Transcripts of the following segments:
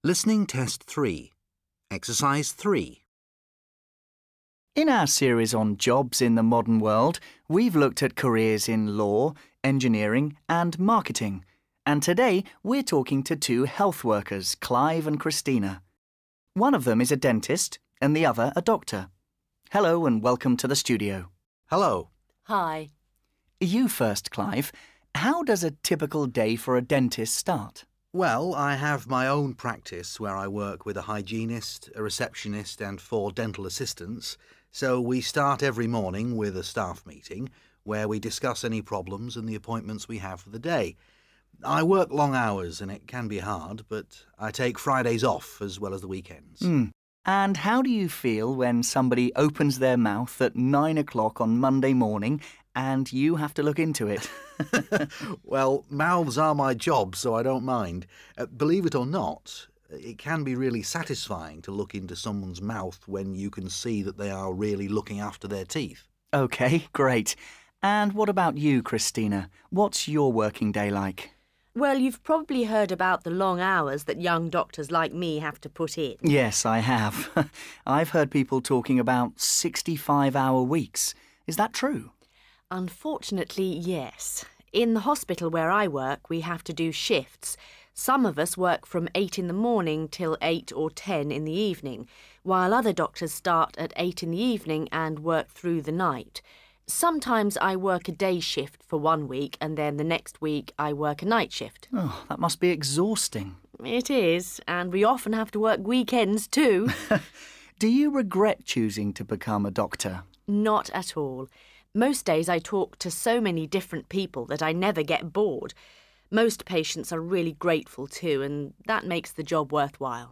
Listening Test 3. Exercise 3. In our series on jobs in the modern world, we've looked at careers in law, engineering and marketing. And today we're talking to two health workers, Clive and Christina. One of them is a dentist and the other a doctor. Hello and welcome to the studio. Hello. Hi. You first, Clive. How does a typical day for a dentist start? Well, I have my own practice where I work with a hygienist, a receptionist and 4 dental assistants. So we start every morning with a staff meeting where we discuss any problems and the appointments we have for the day. I work long hours and it can be hard, but I take Fridays off as well as the weekends. And how do you feel when somebody opens their mouth at 9 o'clock on Monday morning and you have to look into it? Well, mouths are my job, so I don't mind. Believe it or not, it can be really satisfying to look into someone's mouth when you can see that they are really looking after their teeth. OK, great. And what about you, Christina? What's your working day like? Well, you've probably heard about the long hours that young doctors like me have to put in. Yes, I have. I've heard people talking about 65-hour weeks. Is that true? Unfortunately, yes. In the hospital where I work, we have to do shifts. Some of us work from 8 in the morning till 8 or 10 in the evening, while other doctors start at 8 in the evening and work through the night. Sometimes I work a day shift for 1 week and then the next week I work a night shift. Oh, that must be exhausting. It is, and we often have to work weekends too. Do you regret choosing to become a doctor? Not at all. Most days I talk to so many different people that I never get bored. Most patients are really grateful too, and that makes the job worthwhile.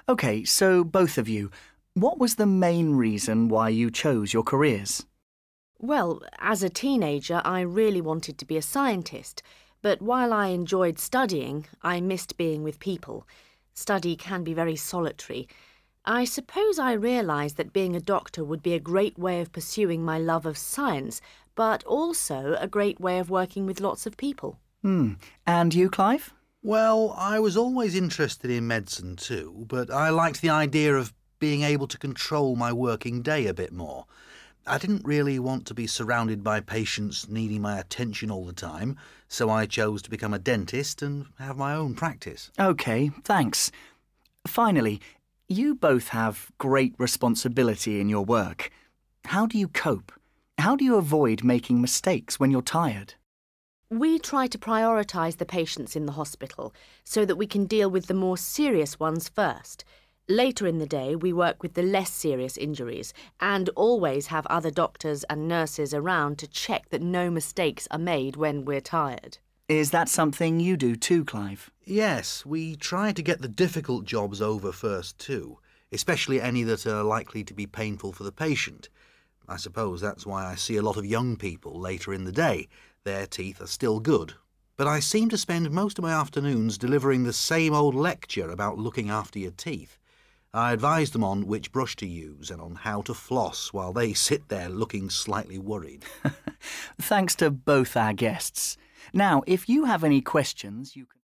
OK, so both of you, what was the main reason why you chose your careers? Well, as a teenager, I really wanted to be a scientist, but while I enjoyed studying, I missed being with people. Study can be very solitary. I suppose I realised that being a doctor would be a great way of pursuing my love of science, but also a great way of working with lots of people. And you, Clive? Well, I was always interested in medicine too, but I liked the idea of being able to control my working day a bit more. I didn't really want to be surrounded by patients needing my attention all the time, so I chose to become a dentist and have my own practice. OK, thanks. Finally, you both have great responsibility in your work. How do you cope? How do you avoid making mistakes when you're tired? We try to prioritise the patients in the hospital so that we can deal with the more serious ones first. Later in the day, we work with the less serious injuries and always have other doctors and nurses around to check that no mistakes are made when we're tired. Is that something you do too, Clive? Yes, we try to get the difficult jobs over first too, especially any that are likely to be painful for the patient. I suppose that's why I see a lot of young people later in the day. Their teeth are still good. But I seem to spend most of my afternoons delivering the same old lecture about looking after your teeth. I advise them on which brush to use and on how to floss while they sit there looking slightly worried. Thanks to both our guests. Now, if you have any questions, you can...